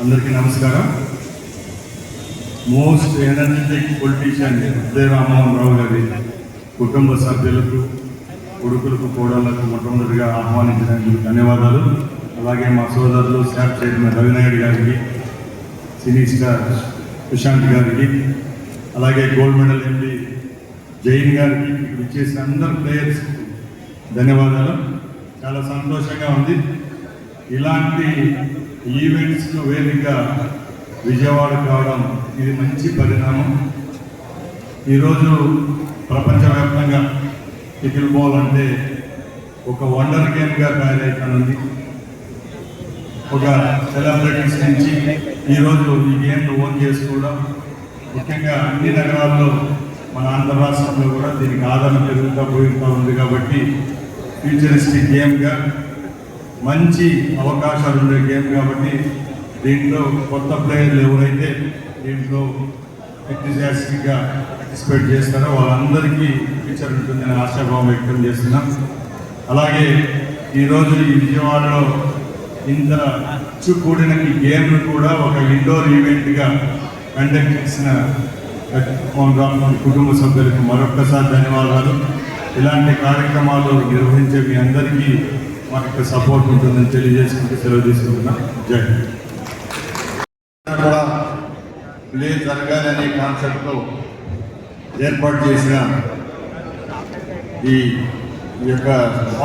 అందరికీ నమస్కారం. Most energetic politician ఉదయ రామ్మోహన్ రావు గారి కుటుంబ సభ్యులకు, కొడుకులకు, కోడళ్లకు మొట్టమొదటిగా ఆహ్వానించినందుకు ధన్యవాదాలు. అలాగే మా సోదరులు స్టాఫ్ చైర్మన్ రవినాయుడు గారికి, సినీ స్టార్ సుశాంత్ గారికి, అలాగే గోల్డ్ మెడల్ ఎంపీ జైన్ గారికి, ఇక్కడ ఇచ్చేసిన అందరు ప్లేయర్స్ ధన్యవాదాలు. చాలా సంతోషంగా ఉంది. ఇలాంటి ఈవెంట్స్ వేదిక విజయవాడ కావడం ఇది మంచి పరిణామం. ఈరోజు ప్రపంచవ్యాప్తంగా పికిల్ బాల్ అంటే ఒక వండర్ గేమ్గా తయారైతున్నది. ఒక సెలబ్రిటీస్ నుంచి ఈరోజు ఈ గేమ్ను ఓన్ చేసుకోవడం, ముఖ్యంగా అన్ని నగరాల్లో మన ఆంధ్ర రాష్ట్రంలో కూడా దీనికి ఆదరణ పోతూ ఉంది. కాబట్టి ఫ్యూచరిస్టిక్ గేమ్గా మంచి అవకాశాలు ఉండే గేమ్ కాబట్టి దీంట్లో కొత్త ప్లేయర్లు ఎవరైతే దీంట్లో ఎంతూజియాస్టిక్గా పార్టిసిపేట్ చేస్తారో వాళ్ళందరికీ ఫ్యూచర్ ఉంటుందని ఆశాభావం వ్యక్తం చేస్తున్నాం. అలాగే ఈరోజు ఈ విజయవాడలో ఇంత కూడిన ఈ గేమ్ను కూడా ఒక ఇండోర్ ఈవెంట్గా కండక్ట్ చేసిన కుటుంబ సభ్యులకు మరొక్కసారి ధన్యవాదాలు. ఇలాంటి కార్యక్రమాలు నిర్వహించే మీ అందరికీ మాకు సపోర్ట్ ఉంటుందని తెలియజేసుకుంటూ సెలవు తీసుకుంటున్నాం. జై కూడా ప్లే జరగాలనే కాన్సెప్ట్తో ఏర్పాటు చేసిన ఈ యొక్క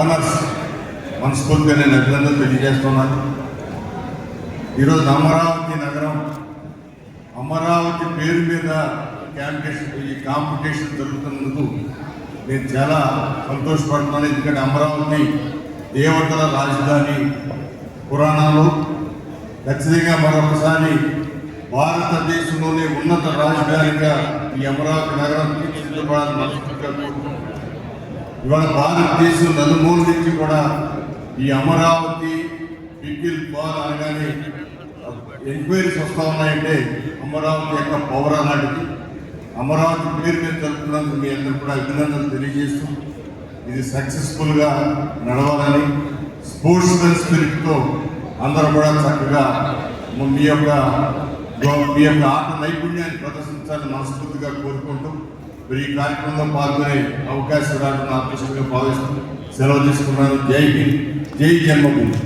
ఆనర్స్ మనస్ఫూర్తిగా నేను అభినందనలు తెలియజేస్తున్నాను. ఈరోజు అమరావతి నగరం, అమరావతి పేరు మీద ఈ కాంపిటీషన్ జరుగుతున్నందుకు నేను చాలా సంతోషపడుతున్నాను. ఎందుకంటే అమరావతి దేవతల రాజధాని, పురాణాలు ఖచ్చితంగా మరొకసారి భారతదేశంలోనే ఉన్నత రాజధానిగా ఈ అమరావతి నగరం తీర్చిదిద్దబడాలని మనస్ఫూర్తిగా కోరుకుంటున్నాను. ఇవాళ భారతదేశం నలుమూల నుంచి కూడా ఈ అమరావతి పికిల్ బాల్ అనగానే ఎంక్వైరీస్ వస్తూ ఉన్నాయంటే అమరావతి యొక్క పౌర నాటికి అమరావతి పేరు మీద జరుపుతున్నందుకు మీ అందరూ కూడా అభినందనలు తెలియజేస్తూ ఇది సక్సెస్ఫుల్గా నడవాలని, స్పోర్ట్స్ స్పిరిట్తో అందరూ కూడా చక్కగా మీ యొక్క ఆట నైపుణ్యాన్ని ప్రదర్శించాలని మనస్ఫూర్తిగా కోరుకుంటూ మీరు ఈ కార్యక్రమంలో పాల్గొనే అవకాశం రావడం నా అదృష్టంగా భావిస్తూ సెలవు తీసుకున్నాను. జై హింద్, జై జన్మభూమి.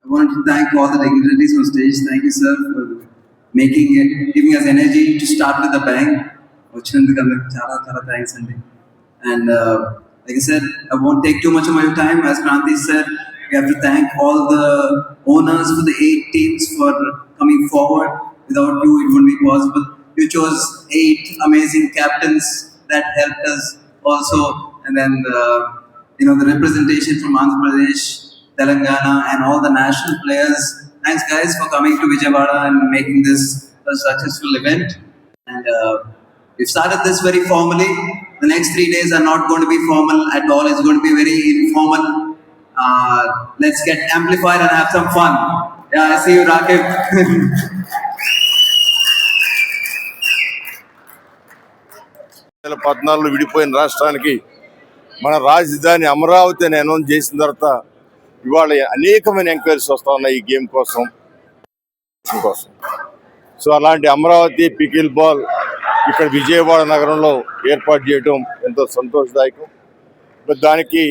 I want to thank all the dignitaries on stage. Thank you, sir, for making it, giving us energy to start with a bang. Thanks, Andy. And like I said, I won't take too much of my time. As Kranti said, we have to thank all the owners for the 8 teams for coming forward. Without you, it wouldn't be possible. you chose 8 amazing captains that helped us also, and then the representation from Andhra Pradesh, Telangana, and all the national players. Thanks, guys, for coming to Vijayawada and making this a successful event. And we've started this very formally. The next 3 days are not going to be formal at all. It's going to be very informal. Let's get amplified and have some fun. Yeah, I see you, Rakib. 2014లో విడిపోయిన రాష్ట్రానికి మన రాజధాని అమరావతి అని announce చేసిన తర్వాత ఇవాళ అనేకమైన enquiries వస్తూ ఉన్నాయి ఈ గేమ్ కోసం. సో అలాంటి అమరావతి పికిల్ బాల్ ఇక్కడ విజయవాడ నగరంలో ఏర్పాటు చేయడం ఎంతో సంతోషదాయకం. దానికి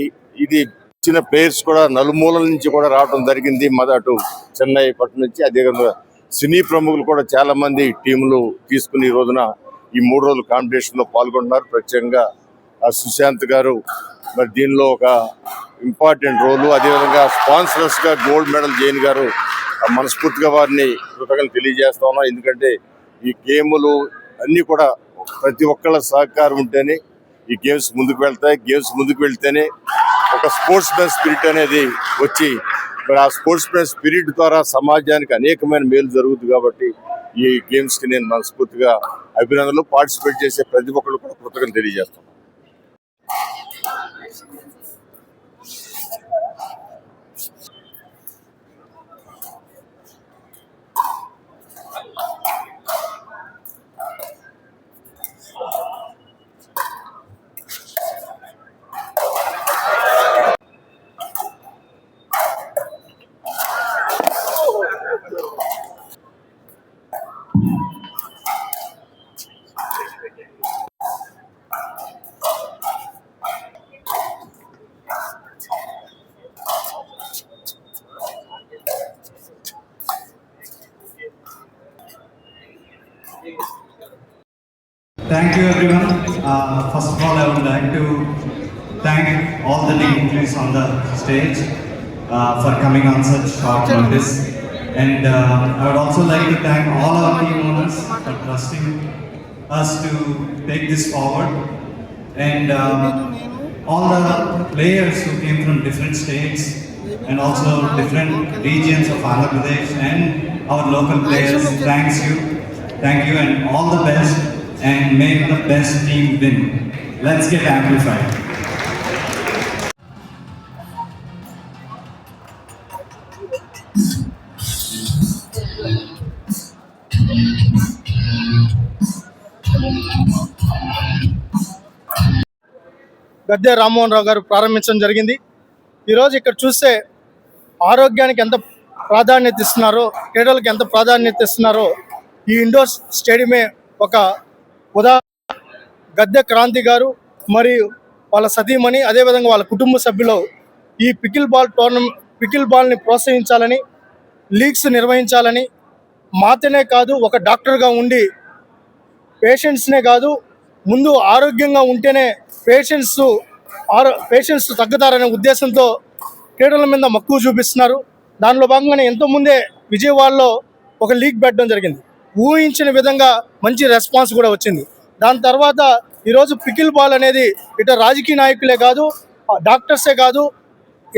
ఇది చిన్న ప్లేయర్స్ కూడా నలుమూలల నుంచి కూడా రావడం జరిగింది. అటు చెన్నై పట్టు నుంచి, అదేవిధంగా సినీ ప్రముఖులు కూడా చాలా మంది టీములు తీసుకుని ఈ రోజున ఈ 3 రోజుల కాంపిటీషన్ లో పాల్గొంటున్నారు. ప్రత్యేకంగా సుశాంత్ గారు మరి దీనిలో ఒక ఇంపార్టెంట్ రోలు, అదేవిధంగా స్పాన్సరర్స్ గా గోల్డ్ మెడల్ జైన్ గారు మనస్ఫూర్తిగా వారిని కృతజ్ఞతలు తెలియజేస్తా ఉన్నాం. ఎందుకంటే ఈ గేములు అన్ని కూడా ప్రతి ఒక్కళ్ళ సహకారం ఉంటేనే ఈ గేమ్స్ ముందుకు వెళ్తాయి. గేమ్స్ ముందుకు వెళ్తేనే ఒక స్పోర్ట్స్ మ్యాన్ స్పిరిట్ అనేది వచ్చి మరి ఆ స్పోర్ట్స్ మ్యాన్ స్పిరిట్ ద్వారా సమాజానికి అనేకమైన మేలు జరుగుతుంది. కాబట్టి ఈ గేమ్స్ కి నేను మనస్ఫూర్తిగా అభినందనలు. పార్టిసిపేట్ చేసే ప్రతి ఒక్కళ్ళు కూడా కృతజ్ఞతలు తెలియజేస్తాను. Thank you, everyone. First of all, I would like to thank all the dignitaries on the stage for coming on such short notice. And I would also like to thank all our team owners for trusting us to take this forward. And all the players who came from different states and also different regions of Andhra Pradesh and our local players, thank you and all the best, and make the best team win. Let's get amplified. Gadde Rammohan Rao గారు ప్రారంభించడం జరిగింది. ఈరోజు ఇక్కడ చూస్తే ఆరోగ్యానికి ఎంత ప్రాధాన్యత ఇస్తున్నారో, క్రీడలకు ఎంత ప్రాధాన్యత ఇస్తున్నారో ఈ ఇండోర్ స్టేడియమే ఒక గద్దె క్రాంతి గారు మరియు వాళ్ళ సతీమణి, అదేవిధంగా వాళ్ళ కుటుంబ సభ్యులు ఈ పికిల్ బాల్ని ప్రోత్సహించాలని, లీగ్స్ నిర్వహించాలని, మాతనే కాదు ఒక డాక్టర్గా ఉండి పేషెంట్స్నే కాదు, ముందు ఆరోగ్యంగా ఉంటేనే పేషెంట్స్ తగ్గుతారనే ఉద్దేశంతో క్రీడల మీద మక్కువ చూపిస్తున్నారు. దానిలో భాగంగానే ఎంతోముందే విజయవాడలో ఒక లీగ్ పెట్టడం జరిగింది. ఊహించిన విధంగా మంచి రెస్పాన్స్ కూడా వచ్చింది. దాని తర్వాత ఈరోజు పికిల్ బాల్ అనేది ఇటు రాజకీయ నాయకులే కాదు, డాక్టర్సే కాదు,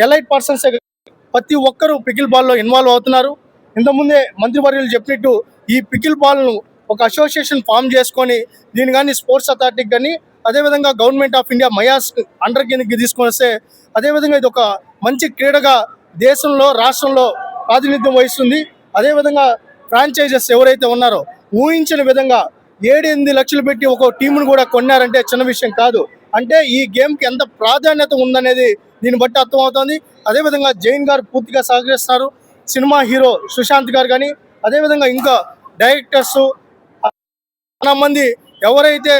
ఎలైట్ పర్సన్సే కాదు, ప్రతి ఒక్కరూ పికిల్ బాల్లో ఇన్వాల్వ్ అవుతున్నారు. ఇంతకుముందే మంత్రివర్యులు చెప్పినట్టు ఈ పికిల్ బాల్ను ఒక అసోసియేషన్ ఫామ్ చేసుకొని దీని కానీ స్పోర్ట్స్ అథారిటీకి కానీ, అదేవిధంగా గవర్నమెంట్ ఆఫ్ ఇండియా మయాస్ అండర్ కిందకి తీసుకొని వస్తే, అదేవిధంగా ఇది ఒక మంచి క్రీడగా దేశంలో రాష్ట్రంలో ప్రాతినిధ్యం వహిస్తుంది. అదేవిధంగా ఫ్రాంచైజెస్ ఎవరైతే ఉన్నారో ఊహించిన విధంగా 7-8 లక్షలు పెట్టి ఒక టీమును కూడా కొన్నారంటే చిన్న విషయం కాదు. అంటే ఈ గేమ్కి ఎంత ప్రాధాన్యత ఉందనేది దీన్ని బట్టి అర్థమవుతుంది. అదేవిధంగా జైన్ గారు పూర్తిగా సహకరిస్తున్నారు. సినిమా హీరో సుశాంత్ గారు కానీ, అదేవిధంగా ఇంకా డైరెక్టర్స్ చాలా మంది ఎవరైతే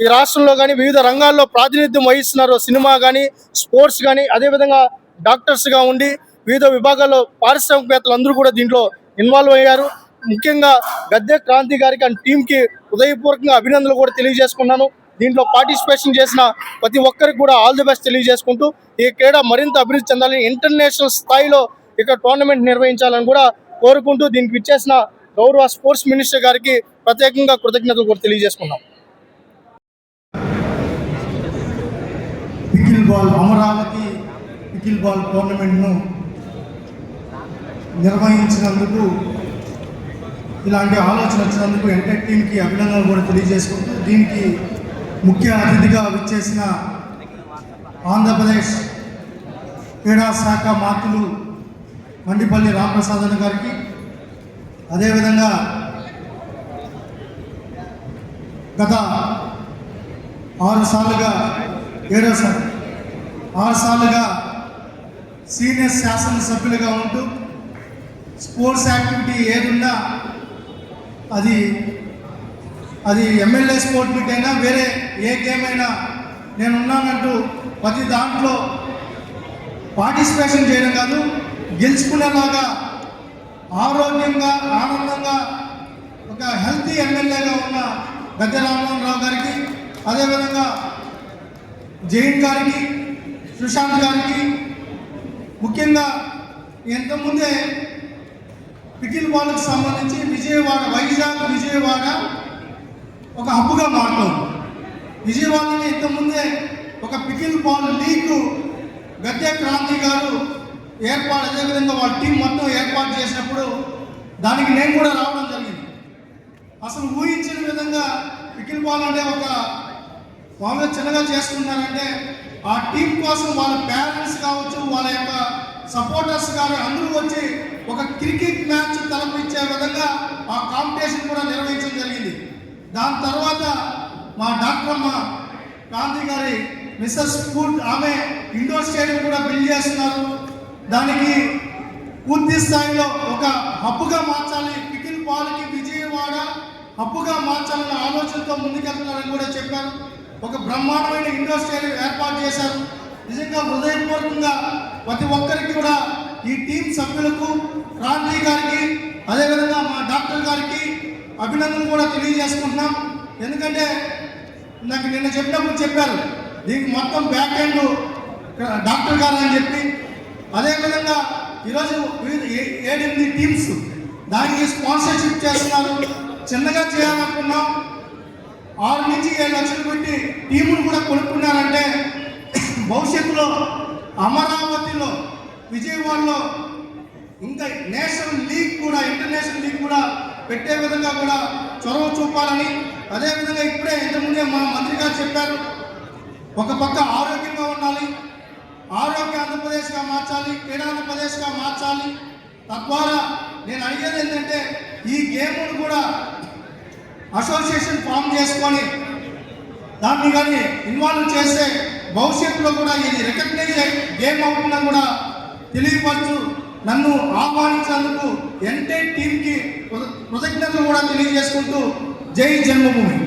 ఈ రాష్ట్రంలో కానీ వివిధ రంగాల్లో ప్రాతినిధ్యం వహిస్తున్నారో, సినిమా కానీ స్పోర్ట్స్ కానీ, అదేవిధంగా డాక్టర్స్గా ఉండి వివిధ విభాగాల్లో పారిశ్రామికవేత్తలు అందరూ కూడా దీంట్లో ఇన్వాల్వ్ అయ్యారు. ముఖ్యంగా గద్దె క్రాంతి గారికి అండ్ టీంకి హృదయపూర్వకంగా అభినందనలు కూడా తెలియజేసుకున్నాను. దీంట్లో పార్టిసిపేషన్ చేసిన ప్రతి ఒక్కరికి కూడా ఆల్ ది బెస్ట్ తెలియజేసుకుంటూ ఈ క్రీడ మరింత అభివృద్ధి చెందాలని, ఇంటర్నేషనల్ స్థాయిలో ఇక్కడ టోర్నమెంట్ నిర్వహించాలని కూడా కోరుకుంటూ దీనికి ఇచ్చేసిన గౌరవ స్పోర్ట్స్ మినిస్టర్ గారికి ప్రత్యేకంగా కృతజ్ఞతలు కూడా తెలియజేసుకున్నాం. Pickle ball Amaravati pickle ball టోర్నమెంట్ను నిర్వహించినందుకు, ఇలాంటి ఆలోచన వచ్చినందుకు ఎంటెక్ టీంకి అభినందనలు కూడా తెలియజేసుకుంటూ, దీనికి ముఖ్య అతిథిగా విచ్చేసిన ఆంధ్రప్రదేశ్ క్రీడా శాఖ మంత్రులు మండిపల్లి రామప్రసాద్ గారికి, అదేవిధంగా గత 6 సార్లుగా సీనియర్ శాసనసభ్యులుగా ఉంటూ స్పోర్ట్స్ యాక్టివిటీ ఏదున్నా అది ఎమ్మెల్యే స్పోర్ట్ మీట్ అయినా వేరే ఏ గేమ్ అయినా నేనున్నానంటూ ప్రతి దాంట్లో పార్టిసిపేషన్ చేయడం కాదు, గెలుచుకునేలాగా ఆరోగ్యంగా ఆనందంగా ఒక హెల్తీ ఎమ్మెల్యేగా ఉన్న గద్దె రామ్మోహన్ గారికి, అదేవిధంగా జైన్ గారికి, సుశాంత్ గారికి, ముఖ్యంగా ఇంతకుముందే పికిల్ బాల్కి సంబంధించి విజయవాడ ఒక హబ్బుగా మారుతుంది. విజయవాడని ఇంతకుముందే ఒక పికిల్ బాల్ లీగ్ గద్దె క్రాంతి గారు అదేవిధంగా వాళ్ళ టీం మొత్తం ఏర్పాటు చేసినప్పుడు దానికి నేను కూడా రావడం జరిగింది. అసలు ఊహించిన విధంగా పికిల్ బాల్ అంటే ఒక మామూలుగా చిన్నగా చేసుకున్నారంటే ఆ టీం కోసం వాళ్ళ పేరెంట్స్ కావచ్చు, వాళ్ళ యొక్క సపోర్టర్స్ కానీ అందరూ వచ్చి ఒక క్రికెట్ మ్యాచ్ తలపించే విధంగా ఆ కాంపిటీషన్ కూడా నిర్వహించడం జరిగింది. దాని తర్వాత మా డాక్టర్ అమ్మ గాంధీ గారి మిస్సెస్ ఫుడ్ ఆమె ఇండోర్ స్టేడియం కూడా బిల్డ్ చేస్తున్నారు. దానికి పూర్తి స్థాయిలో ఒక హబ్బుగా మార్చాలి, పికిల్ బాల్కి విజయవాడ హబ్బుగా మార్చాలన్న ఆలోచనతో ముందుకెళ్తున్నారని కూడా చెప్పారు. ఒక బ్రహ్మాండమైన ఇండోర్ స్టేడియం ఏర్పాటు చేశారు. నిజంగా హృదయపూర్వకంగా ప్రతి ఒక్కరికి కూడా ఈ టీం సభ్యులకు, క్రాంతి గారికి, అదేవిధంగా మా డాక్టర్ గారికి అభినందనలు కూడా తెలియజేసుకుంటున్నాం. ఎందుకంటే నాకు నిన్న చెప్పినప్పుడు చెప్పారు దీనికి మొత్తం బ్యాక్ ఎండ్ డాక్టర్ గారు అని చెప్పి. అదేవిధంగా ఈరోజు 7-8 టీమ్స్ దానికి స్పాన్సర్షిప్ చేస్తున్నారు. చిన్నగా చేయాలనుకున్నాం, 6 నుంచి 7 లక్షలు పెట్టి టీములు కూడా కొనుక్కున్నారంటే భవిష్యత్తులో అమరావతిలో, విజయవాడలో ఇంకా ఇంటర్నేషనల్ లీగ్ కూడా పెట్టే విధంగా కూడా చొరవ చూపాలని, అదేవిధంగా ఇప్పుడే ఇంతకుముందే మా మంత్రి గారు చెప్పారు, ఒక పక్క ఆరోగ్యంగా ఉండాలి, ఆరోగ్య ఆంధ్రప్రదేశ్గా మార్చాలి, క్రీడా ఆంధ్రప్రదేశ్గా మార్చాలి. తద్వారా నేను అడిగేది ఏంటంటే ఈ గేమ్ను కూడా అసోసియేషన్ ఫామ్ చేసుకొని దాన్ని కానీ ఇన్వాల్వ్ చేస్తే భవిష్యత్తులో కూడా ఇది రికగ్నైజ్ గేమ్ అవుతుందని కూడా తెలియపరచు. నన్ను ఆహ్వానించినందుకు ఎంటైర్ టీంకి కృతజ్ఞతలు కూడా తెలియజేసుకుంటూ జై జన్మభూమి.